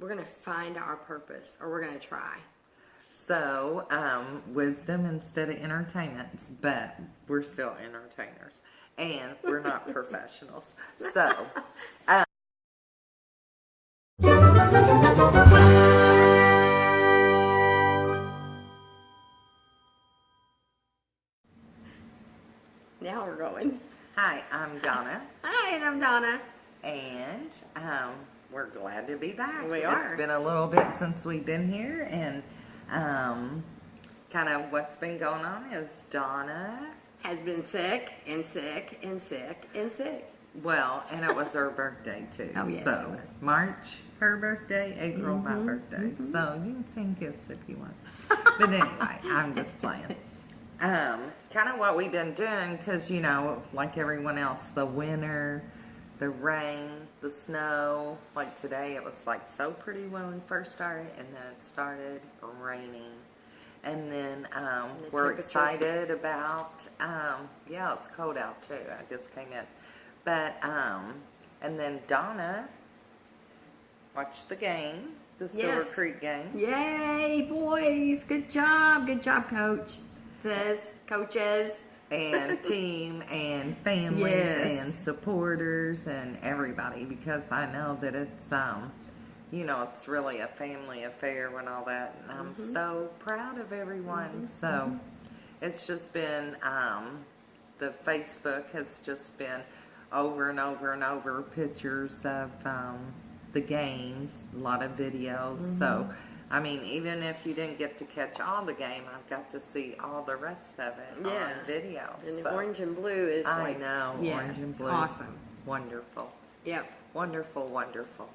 we're gonna find our purpose, or we're gonna try. So, wisdom instead of entertainment, but we're still entertainers, and we're not professionals. So, now we're going. hi, I'm Donna. Hi, and I'm Donna. And we're glad to be back. We are. It's been a little bit since we've been here, and kind of what's been going on is Donna Has been sick and sick and sick and sick. Well, and it was her birthday too. Oh, yes, so it was. March her birthday, April my birthday. So you can send gifts if you want. But anyway, I'm just playing. Kind of what we've been doing, because you know, like everyone else, the winter, the rain, the snow. Like today, it was like so pretty when we first started, and then it started raining. And then we're excited about, yeah, it's cold out too. I just came in. But, and then Donna watched the game, the Silver Creek game. Yay, boys. Good job, coach. Coaches. And team and families and supporters and everybody, because I know that it's, you know, it's really a family affair and all that. And I'm so proud of everyone. So it's just been, the Facebook has just been over and over and over pictures of the games, a lot of videos. So, I mean, even if you didn't get to catch all the game, I've got to see all the rest of it on video. And so, orange and blue is I like, know, orange and blue. Awesome. Wonderful. Yep. Wonderful, wonderful.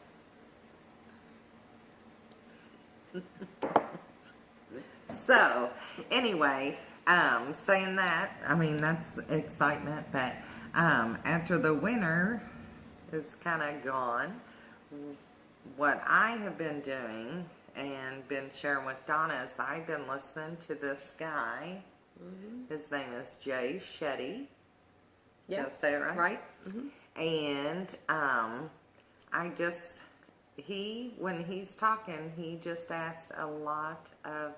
So, anyway, saying that, I mean, that's excitement, but after the winter is kind of gone, what I have been doing and been sharing with Donna is I've been listening to this guy. His name is Jay Shetty. Yeah. Did I say it right? Right. And when he's talking, he just asked a lot of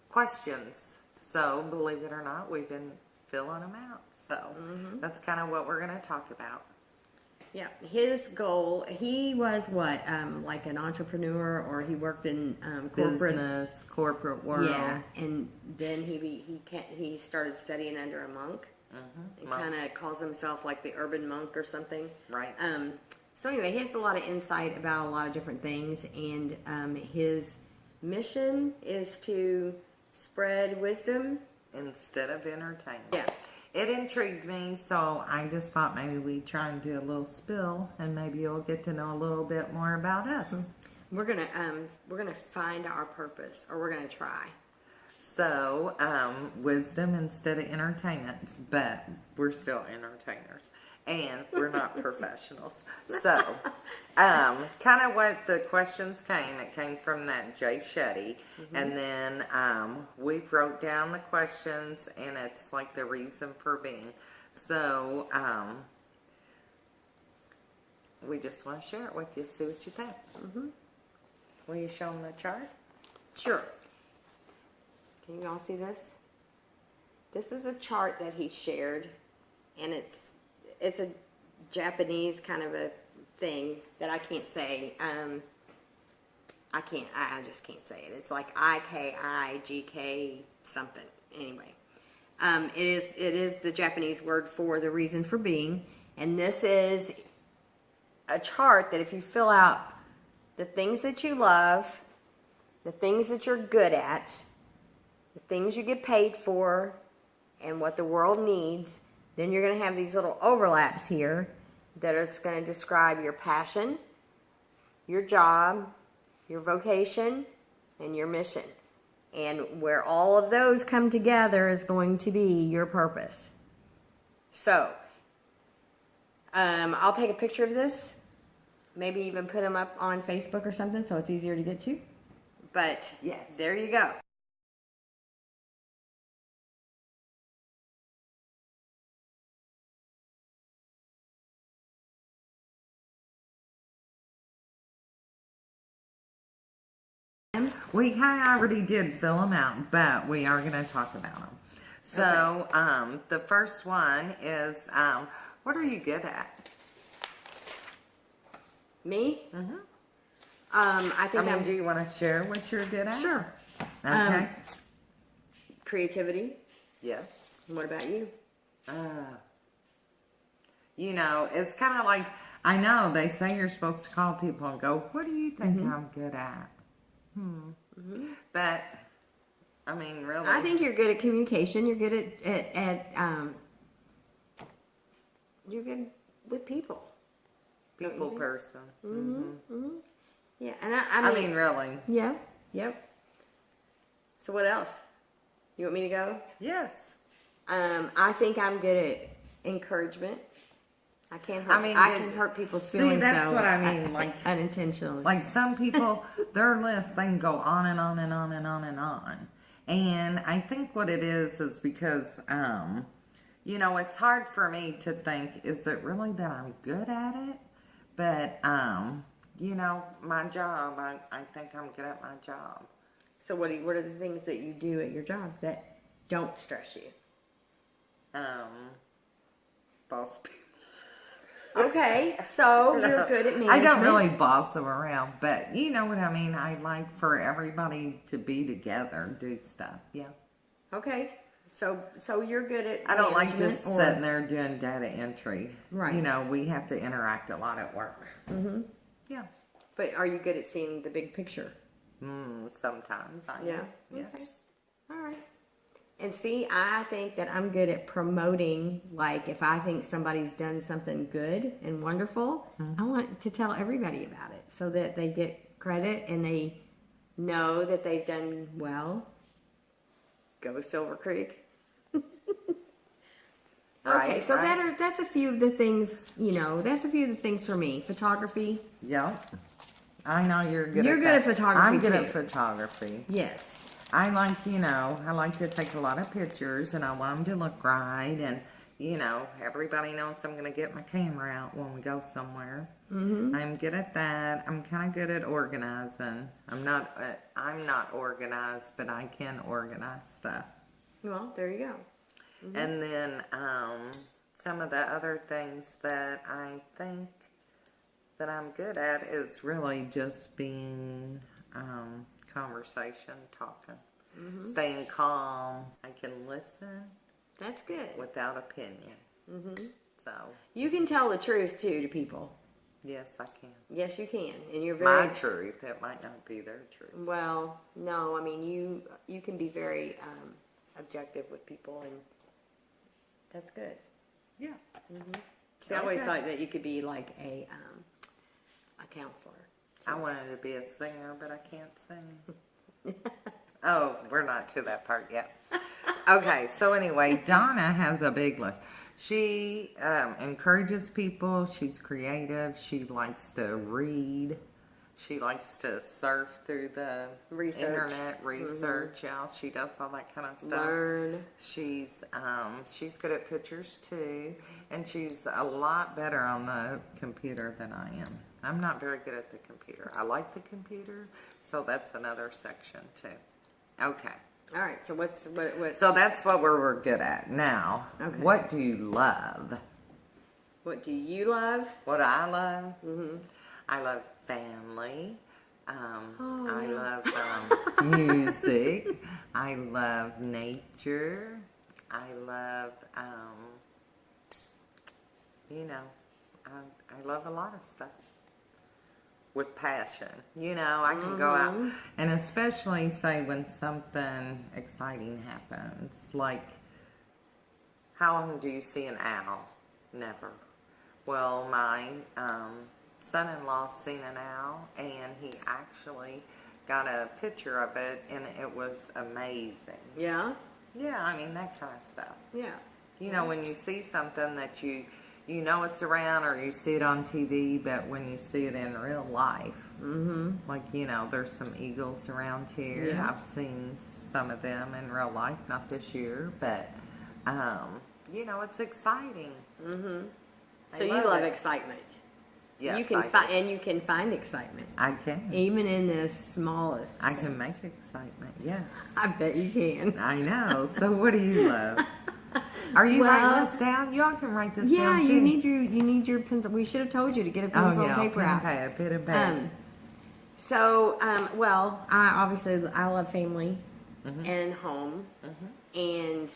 questions. So, believe it or not, we've been filling them out. So, that's kind of what we're going to talk about. Yeah, his goal, he was what, like an entrepreneur, or he worked in corporate business, corporate world. Yeah, and then he started studying under a monk. And kind of calls himself like the urban monk or something. Right. So anyway, he has a lot of insight about a lot of different things, and his mission is to spread wisdom instead of entertainment. Yeah. It intrigued me, so I just thought maybe we'd try and do a little spill, and maybe you'll get to know a little bit more about us. We're gonna find our purpose, or we're gonna try. So, wisdom instead of entertainment, but we're still entertainers, and we're not professionals. So, kind of what the questions came, it came from that Jay Shetty, and then we wrote down the questions, and it's like the reason for being. So, we just want to share it with you, see what you think. Will you show them the chart? Sure. Can you all see this? This is a chart that he shared, and it's a Japanese kind of a thing that I can't say. I just can't say it. It's like IKIGK something. Anyway, it is the Japanese word for the reason for being, and this is a chart that if you fill out the things that you love, the things that you're good at, the things you get paid for, and what the world needs, then you're going to have these little overlaps here that are going to describe your passion, your job, your vocation, and your mission. And where all of those come together is going to be your purpose. So, I'll take a picture of this, maybe even put them up on Facebook or something so it's easier to get to. But, Yes. There you go. We kind of already did fill them out, but we are going to talk about them. So, the first one is, what are you good at? Me? Mm-hmm. I think do you want to share what you're good at? Sure. Okay. Creativity. Yes. What about you? It's kind of like, I know they say you're supposed to call people and go, what do you think I'm good at? But, I mean, really. I think you're good at communication. You're good you're good with people. People person. Yeah, and I mean, really. Yeah. Yep. So what else? You want me to go? Yes. I think I'm good at encouragement. I can't hurt. I can hurt people's feelings. See, that's though, what I mean. Like unintentionally. Like some people, their list, they can go on and on and on and on and on. And I think what it is because, it's hard for me to think, is it really that I'm good at it? But, my job, I think I'm good at my job. So what are the things that you do at your job that don't stress you? Boss people. Okay, so you're good at management. I don't really boss them around, but you know what I mean. I like for everybody to be together, do stuff. Yeah. Okay, so you're good at. I don't like just sitting there doing data entry. Right. We have to interact a lot at work. Mm-hmm. Yeah. But are you good at seeing the big picture? Sometimes I am. Yeah. Yes. Okay. All right. And see, I think that I'm good at promoting, like if I think somebody's done something good and wonderful, I want to tell everybody about it so that they get credit and they know that they've done well. Go Silver Creek. Okay, so that's a few of the things, that's a few of the things for me. Photography. Yeah. I know you're good You're good at photography, I'm good too. at photography. Yes. I like to take a lot of pictures and I want them to look right. And, everybody knows I'm going to get my camera out when we go somewhere. Mm-hmm. I'm good at that. I'm kind of good at organizing. I'm not organized, but I can organize stuff. Well, there you go. Mm-hmm. And then some of the other things that I think that I'm good at is really just being conversation, talking, staying calm. I can listen. That's good. Without opinion. Mm-hmm. So you can tell the truth too to people. Yes, I can. Yes, you can, and you're very my truth. It might not be their truth. Well, no, I mean you can be very objective with people, and that's good. Yeah. Mm-hmm. See, I always thought that you could be like a counselor. I wanted to be a singer, but I can't sing. Oh, we're not to that part yet. Okay, so anyway, Donna has a big list. She encourages people. She's creative. She likes to read. She likes to surf through the internet, research. Yeah, she does all that kind of stuff. Learn. She's good at pictures too, and she's a lot better on the computer than I am. I'm not very good at the computer. I like the computer, so that's another section too. Okay. All right. So what? So that's what we're good at now. Okay. What do you love? What do you love? What I love? Mm-hmm. I love family. I love music. I love nature. I love, I love a lot of stuff. With passion. I can go out and especially say when something exciting happens. Like, how often do you see an owl? Never. Well, my son-in-law seen an owl and he actually got a picture of it and it was amazing. Yeah? Yeah, I mean, that kind of stuff. Yeah. When you see something that you it's around or you see it on TV, but when you see it in real life, like, there's some eagles around here. Yeah. I've seen some of them in real life, not this year, but, it's exciting. So you love excitement. Yes, you can I do. find, and you can find excitement, I can. even in the smallest. I can things. make excitement. Yes. I bet you can. I know. So what do you love? Are you writing this down? Y'all can write this Yeah, down too. you need your pencil. We should have told you to get a pencil and paper pen and out. pad, pen and pad. Well, I love family and home, and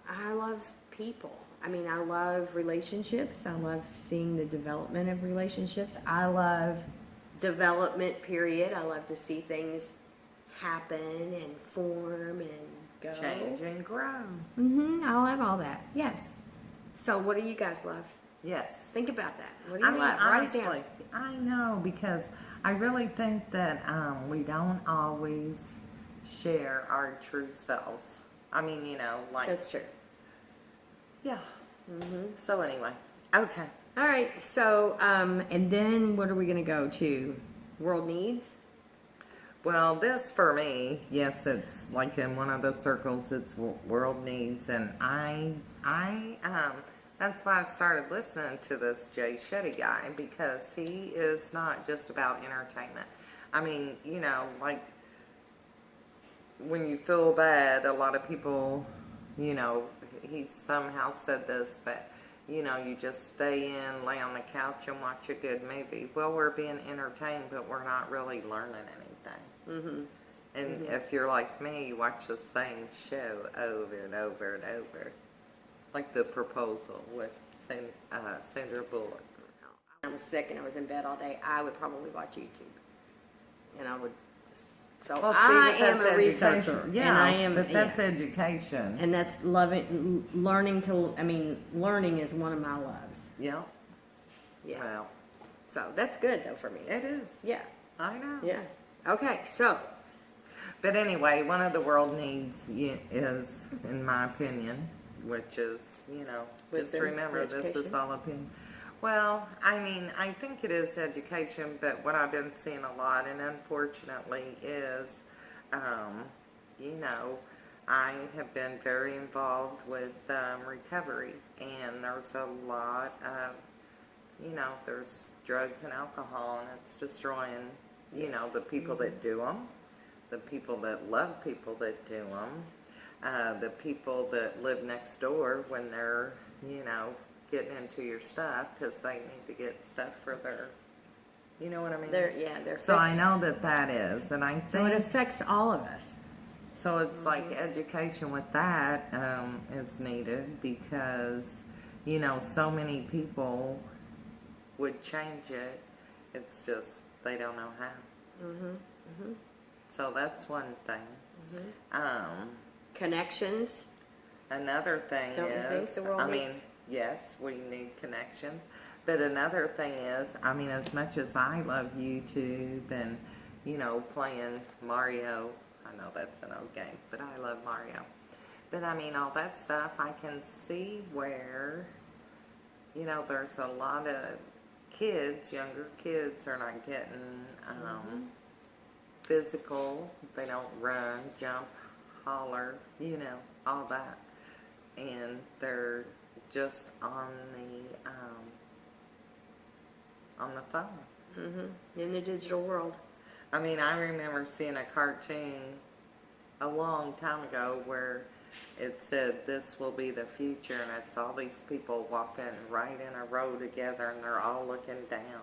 I love people. I mean, I love relationships. I love seeing the development of relationships. I love development, period. I love to see things happen and form and go. Change and grow. I love all that. Yes. So, what do you guys love? Yes. Think about that. What do you love? Write it down. Honestly, I know, because I really think that we don't always share our true selves. I mean, like... That's true. Yeah. So anyway, okay. All right. So, and then what are we going to go to? World needs? Well, this for me, yes, it's like in one of the circles, it's world needs, and that's why I started listening to this Jay Shetty guy, because he is not just about entertainment. I mean, like when you feel bad, a lot of people, he somehow said this, but you just stay in, lay on the couch and watch a good movie. Well, we're being entertained, but we're not really learning anything. And if you're like me, you watch the same show over and over and over. Like The Proposal with Sandra Bullock. I was sick and I was in bed all day. I would probably watch YouTube. And I would just... So Well, see, I but am that's a researcher. Yeah, and I am, but that's education. And that's learning is one of my loves. Yeah. Yeah. Well, So that's good though for me. it is. Yeah. I know. Yeah. Okay, so... But anyway, one of the world needs is, in my opinion, which is, just Wisdom, remember this is education? all opinion. Well, I mean, I think it is education, but what I've been seeing a lot, and unfortunately, is, I have been very involved with recovery, and there's a lot of, there's drugs and alcohol, and it's destroying, the people that do them. The people that love people that do them, the people that live next door when they're, getting into your stuff because they need to get stuff for their, you know what I mean? They're So I fixed. know that is, and I So it think, affects all of us. so it's like education with that is needed because, so many people would change it. It's just they don't know how. So that's one thing. Connections. Another thing Don't you is, think the world needs- yes, we need connections. But another thing is, as much as I love YouTube and, playing Mario, I know that's an old game, but I love Mario. But all that stuff, I can see where, there's a lot of kids, younger kids are not getting, physical. They don't run, jump, holler, all that, and they're just on the phone. In the digital world. I remember seeing a cartoon a long time ago where it said this will be the future, and it's all these people walking right in a row together, and they're all looking down.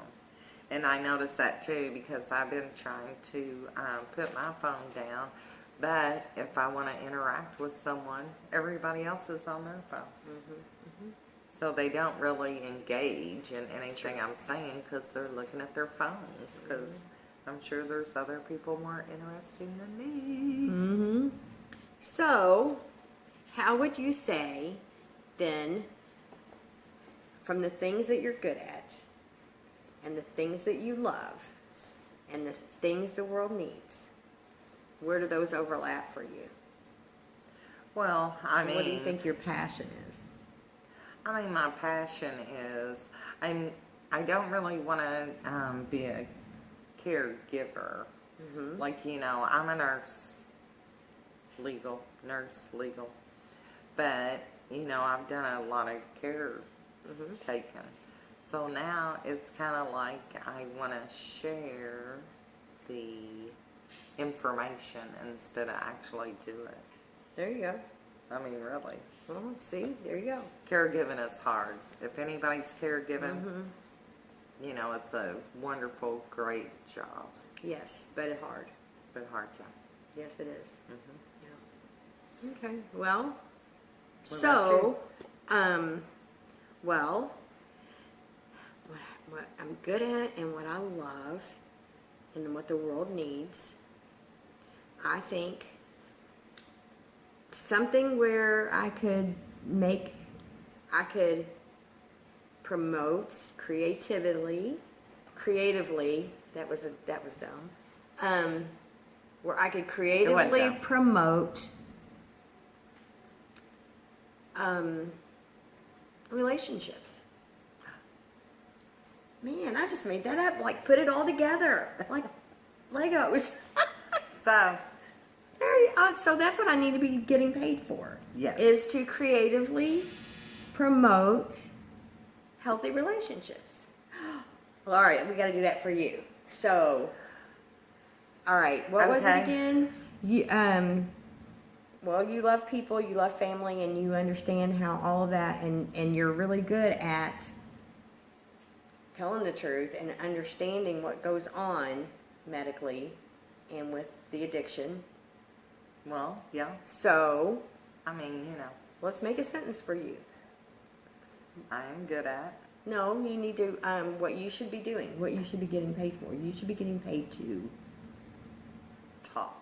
And I noticed that too because I've been trying to put my phone down. But if I want to interact with someone, everybody else is on their phone. So they don't really engage in anything I'm saying because they're looking at their phones. Because I'm sure there's other people more interesting than me. So, how would you say, then, from the things that you're good at, and the things that you love, and the things the world needs, where do those overlap for you? Well, What do you think your passion is? My passion is, I don't really want to be a caregiver. Like, I'm a nurse, legal. But you know, I've done a lot of care taken. So now it's kind of like I want to share the information instead of actually do it. There you go. I mean, really. Well, see, there you go. Caregiving is hard. If anybody's caregiving, you know, it's a wonderful, great job. Yes, but hard. But a hard job. Yes, it is. Mm-hmm. Yeah. Okay. Well, What so, well, what I'm good at and what I love and what the world needs, I think something where I could promote creatively, that was dumb, where I could creatively dumb. promote relationships. Man, I just made that up, like put it all together, like Legos. So, So that's what I need to be getting paid for. Yes. Is to creatively promote healthy relationships. Well, all right, we got to do that for you. So, all right, what was it Okay. again? Well, you love people, you love family, and you understand how all of that, and you're really good at telling the truth and understanding what goes on medically and with the addiction. well, yeah. So, I mean, you know, let's make a sentence for you. I'm good at. No, you need to, what you should be doing, what you should be getting paid for. You should be getting paid to, Talk.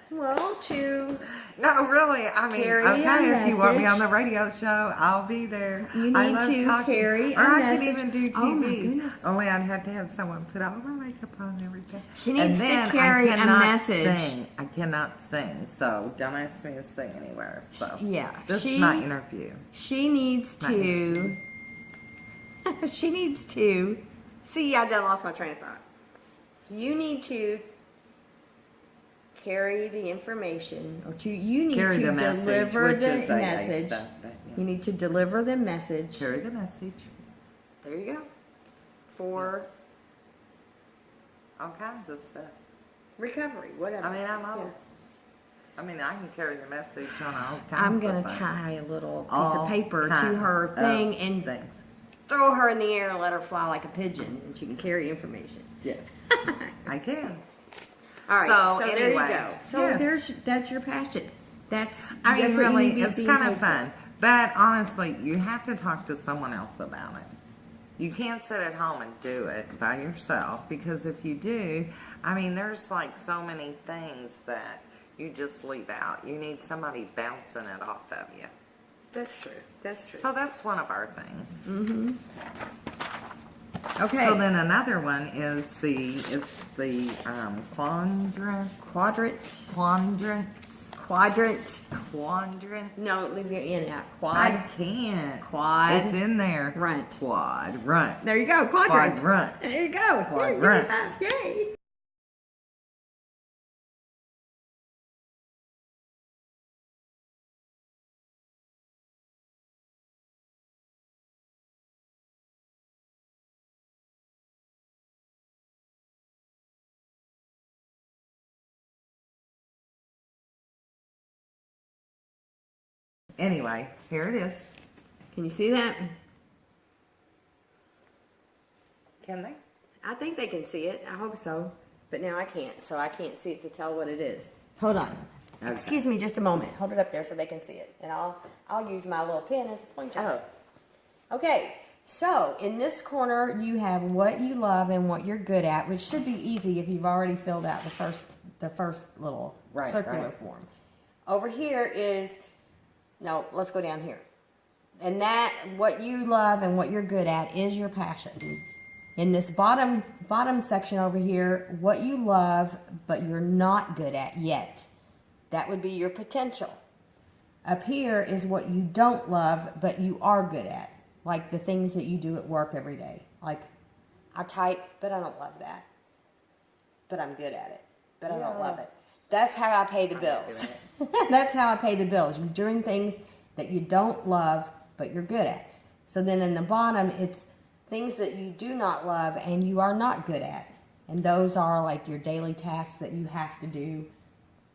well, to, No, really. I mean, Carry a okay, if you want me message. on the radio show, I'll be there. You I need love to talking. carry or a I message. could even do TV. Oh, my goodness. Only I'd have to have someone put all my makeup on and everything. She needs and to then carry I a cannot message. Sing. I cannot sing, so don't ask me to sing anywhere. So Yeah, this she- is my interview. she needs to, she needs to, see, I done lost my train of thought. You need to carry the information, or you need Carry to the message, deliver which the is AA message. stuff, but, yeah. You need to deliver the message. Carry the message. There you go. For All kinds of stuff. recovery, whatever. I mean, I'm Yeah. old. I mean, I can carry the message on all kinds I'm of gonna things. tie a little piece All of paper to kinds her of thing and things. throw her in the air and let her fly like a pigeon, and she can carry information. Yes, I can. All right, So, so there you anyway, go. So yes. that's your passion. That's I mean, that's what you really, need to be it's being kind paid of for. fun. But honestly, you have to talk to someone else about it. You can't sit at home and do it by yourself, because if you do, I mean, there's like so many things that you just leave out. You need somebody bouncing it off of you. That's true. That's true. So that's one of our things. Okay. So then another one is the quadrant. No, leave your in out. I can't. Quad. It's in there. Runt. Quadrant. There you go. Quadrant. Quadrant. There you go. Quadrant. Yay. Anyway, here it is. Can you see that? Can they? I think they can see it. I hope so. But now I can't, so I can't see it to tell what it is. Hold on. Okay. Excuse me just a moment. Hold it up there so they can see it. And I'll use my little pen as a pointer. Oh. Okay. So, in this corner, you have what you love and what you're good at, which should be easy if you've already filled out the first little Right, circular right. form. Over here is, no, let's go down here. And that, what you love and what you're good at is your passion. In this bottom section over here, what you love but you're not good at yet. That would be your potential. Up here is what you don't love but you are good at. Like the things that you do at work every day. Like, I type, but I don't love that. But I'm good at it. But I don't love it. That's how I pay the bills. That's how I pay the bills. You're doing things that you don't love, but you're good at. So then in the bottom, it's things that you do not love and you are not good at. And those are like your daily tasks that you have to do,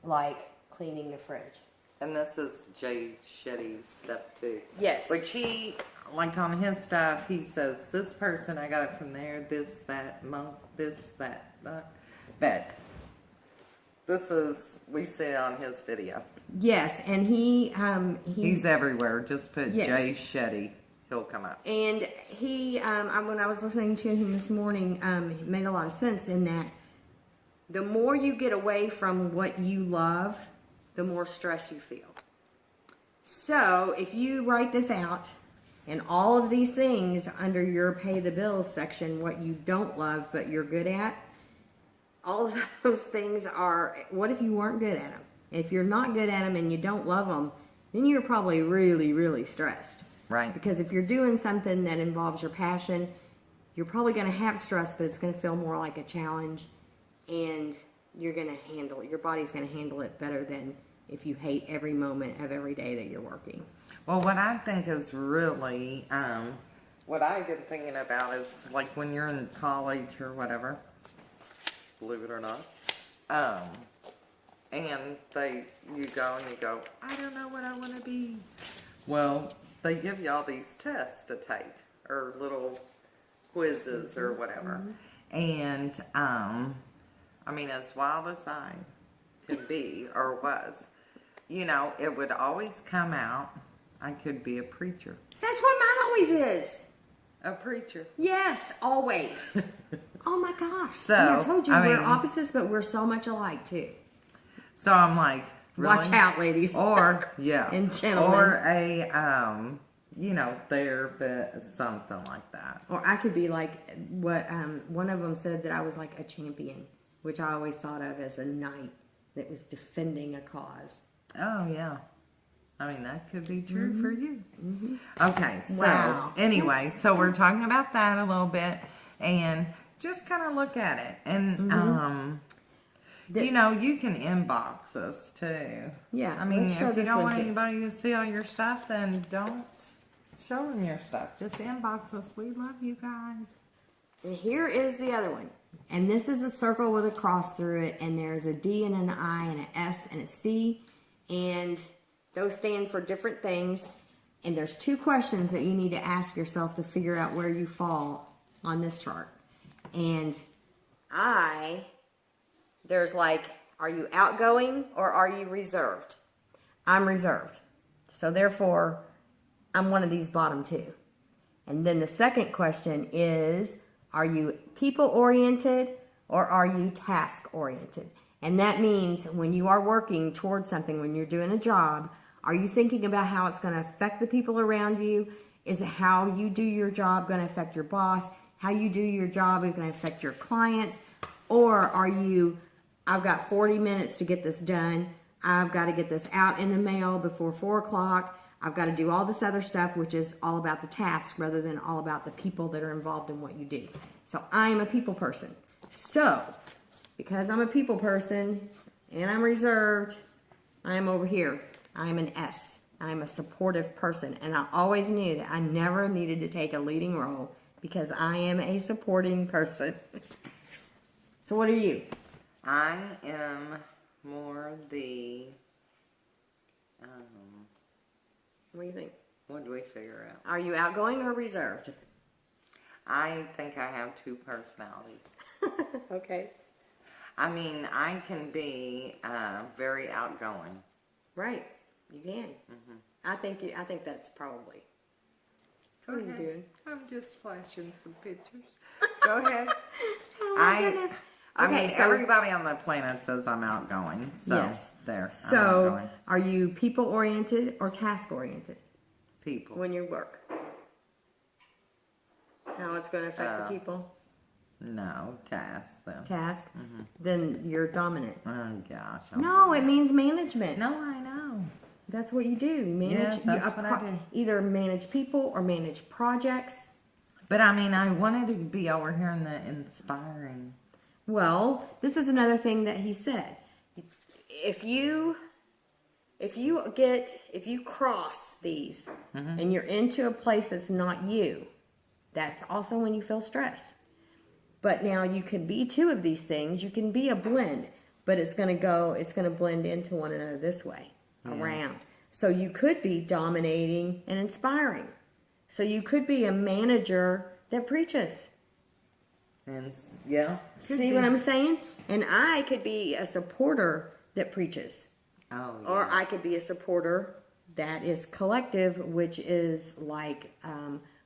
like cleaning the fridge. And this is Jay Shetty's stuff too. Yes. Which he, like on his stuff, he says, this person, I got it from there, this, that, monk, this, that, but this is, we see it on his video. Yes, and He's everywhere. Just put Yes. Jay Shetty. He'll come up. And he, when I was listening to him this morning, it made a lot of sense in that the more you get away from what you love, the more stress you feel. So if you write this out and all of these things under your pay the bills section, what you don't love but you're good at, all of those things are, what if you weren't good at them? If you're not good at them and you don't love them, then you're probably really, really stressed. Right. Because if you're doing something that involves your passion, you're probably going to have stress, but it's going to feel more like a challenge, and you're going to handle it. Your body's going to handle it better than if you hate every moment of every day that you're working. Well, what I think is really, what I've been thinking about is like when you're in college or whatever, believe it or not, and you go, I don't know what I want to be. Well, they give you all these tests to take, or little quizzes or whatever. And, I mean, as wild as I can be, or was, you know, it would always come out, I could be a preacher. That's what mine always is. A preacher. Yes, always. Oh my gosh. So, See, I told you, I we're mean- opposites, but we're so much alike too. So I'm like, really? Watch out, ladies. Or, yeah. And gentlemen. Or a, you know, therapist, something like that. Or I could be like what one of them said, that I was like a champion, which I always thought of as a knight that was defending a cause. Oh, yeah. I mean, that could be true for you. Okay, so Wow. anyway, so we're talking about that a little bit and just kind of look at it. And, you know, you can inbox us too. Yeah, I mean, let's show if you this don't one want too. anybody to see all your stuff, then don't show them your stuff. Just inbox us. We love you guys. And here is the other one. And this is a circle with a cross through it, and there's a D and an I and an S and a C, and those stand for different things. And there's 2 questions that you need to ask yourself to figure out where you fall on this chart. And there's like, are you outgoing or are you reserved? I'm reserved. So therefore, I'm one of these bottom 2. And then the second question is, are you people-oriented or are you task-oriented? And that means when you are working towards something, when you're doing a job, are you thinking about how it's going to affect the people around you? Is it how you do your job going to affect your boss? How you do your job is going to affect your clients? Or are you, I've got 40 minutes to get this done. I've got to get this out in the mail before 4 o'clock. I've got to do all this other stuff, which is all about the task rather than all about the people that are involved in what you do. So I'm a people person. So, because I'm a people person and I'm reserved, I'm over here. I'm an S. I'm a supportive person. And I always knew that I never needed to take a leading role because I am a supporting person. So what are you? I am more the, What do you think? what do we figure out? Are you outgoing or reserved? I think I have 2 personalities. Okay. I mean, I can be very outgoing. Right. You can. I think that's probably. Go What are you ahead. doing? I'm just flashing some pictures. Go ahead. Oh my goodness. I Okay, mean, so- everybody on the planet says I'm outgoing. So, Yes. there. I'm So, outgoing. are you people-oriented or task-oriented People. when you work? How it's going to affect the people? No, tasks, though. Task? Then you're dominant. Oh, gosh. No, it means management. No, I know. That's what you do. You manage. Yes, that's you what I do. Either manage people or manage projects. But, I mean, I wanted to be over here in the inspiring. Well, this is another thing that he said. if you cross these and you're into a place that's not you, that's also when you feel stress. But now you can be two of these things. You can be a blend, but it's going to blend into one another this way, around. So you could be dominating and inspiring. So you could be a manager that preaches. And yeah. See what I'm saying? And I could be a supporter that preaches. Oh, yeah. Or I could be a supporter that is collective, which is like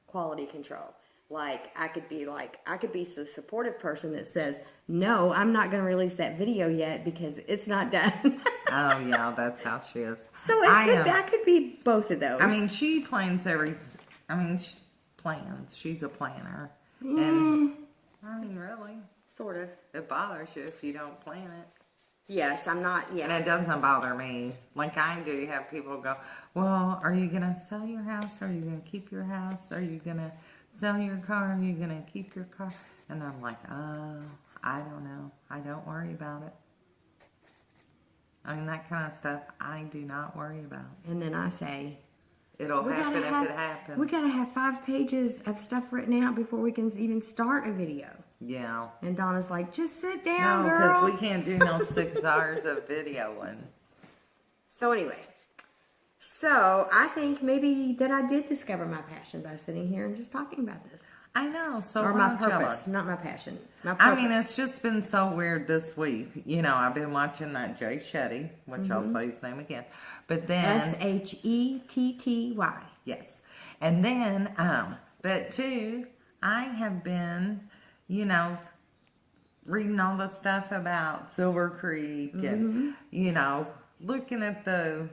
quality control. Like I could be the supportive person that says, no, I'm not going to release that video yet because it's not done. Oh yeah, that's how she is. So I could be both of those. I mean, she plans she plans. She's a planner. And I mean, really, sort of. it bothers you if you don't plan it. Yes, I'm not. Yeah, And it doesn't bother me. Like I do have people go, well, are you going to sell your house? Are you going to keep your house? Are you going to sell your car? Are you going to keep your car? And I'm like, oh, I don't know. I don't worry about it. I mean, that kind of stuff, I do not worry about. and then I say, It'll happen if it happens. we gotta have 5 pages of stuff written out before we can even start a video. Yeah. And Donna's like, just sit down, No, girl. because we can't do no 6 hours of videoing. So anyway, so I think maybe that I did discover my passion by sitting here and just talking about this. I know. So Or why my don't you purpose, look? not my passion. My purpose. I mean, it's just been so weird this week. You know, I've been watching that Jay Shetty, which I'll say his name again. But then Shetty. yes. And then, but two, I have been, you know, reading all the stuff about Silver Creek and, you know, looking at the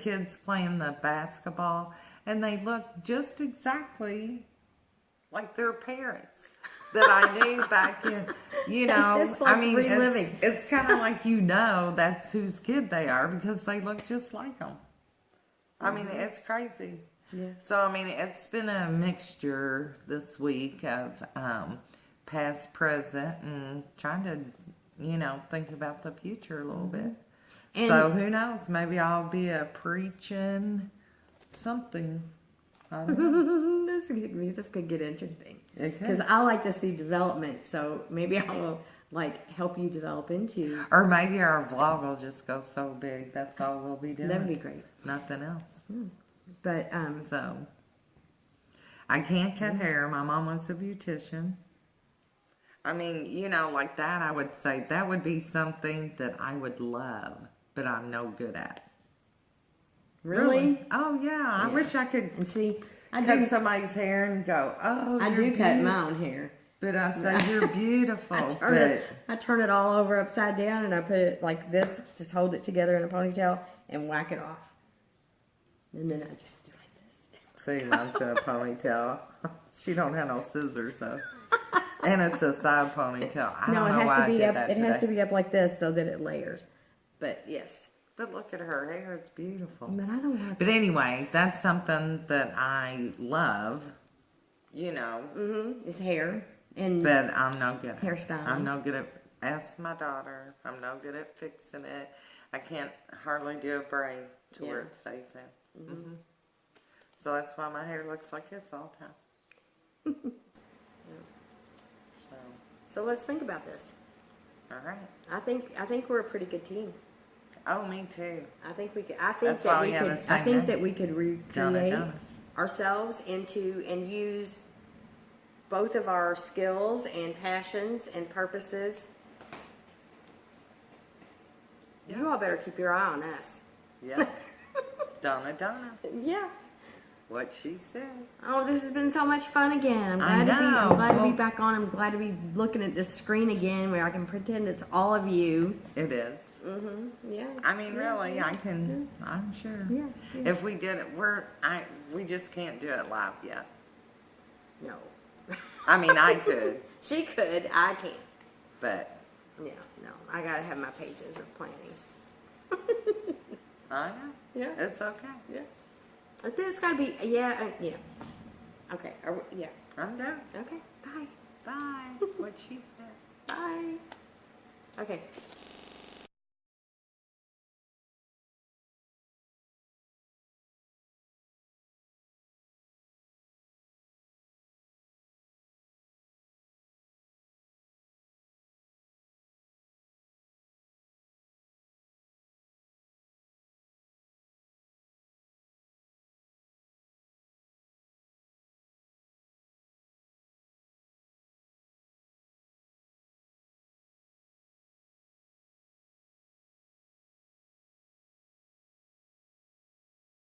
kids playing the basketball, and they look just exactly like their parents that I knew back in, you know, It's like I mean, reliving. it's kind of like, you know, that's whose kid they are because they look just like them. I mean, it's crazy. Yeah. So, I mean, it's been a mixture this week of past, present, and trying to, you know, think about the future a little bit. And So, who knows? Maybe I'll be a preaching something. I don't know. this could get interesting. It could. Because I like to see development, so maybe I will like help you develop into. Or maybe our vlog will just go so big. That's all we'll be doing. That would be great. Nothing else. But So, I can't cut hair. My mom was a beautician. I mean, you know, like that, I would say that would be something that I would love, but I'm no good at. really, Oh, yeah. I Yeah. wish I could and see, I cut do. somebody's hair and go, oh, I you're do cut beautiful. my own hair. But I say, you're beautiful. I turn it all over upside down, and I put it like this. Just hold it together in a ponytail and whack it off. And then I just do like this. See, mine's in a ponytail. She don't have no scissors, though. And it's a side ponytail. I No, don't it know has why to I be did up. that It has to today. be up like this so that it layers. But yes, But look at her hair. It's beautiful. but I don't want. But anyway, that's something that I love, you know. It's hair and But I'm no good at Hairstyling. I'm no good at, ask my daughter, I'm no good at fixing it. I can't hardly do a braid to where Yeah. it stays in. So that's why my hair looks like this all the time. so let's think about this. All right. I think we're a pretty good team. Oh, me too. I think we could. I think That's that why we we have could. the I same think name. that we could recreate Donna Donna. ourselves into and use both of our skills and passions and purposes. Yeah. You all better keep your eye on us. Yeah. Donna Donna. Yeah. What she said. Oh, this has been so much fun again. I I'm know. glad to be Well- back on. I'm glad to be looking at this screen again where I can pretend it's all of you. It is. Yeah. I mean, really, I can. I'm sure. Yeah, yeah. If we did it, we just can't do it live yet. No. I mean, I could, She could. I can't. but Yeah. No. I gotta have my pages of planning. I know. Yeah. It's okay. Yeah. I think it's gotta be. Yeah. Yeah. Okay. Yeah. I'm done. Okay. Bye. Bye. What she said. Bye. Okay.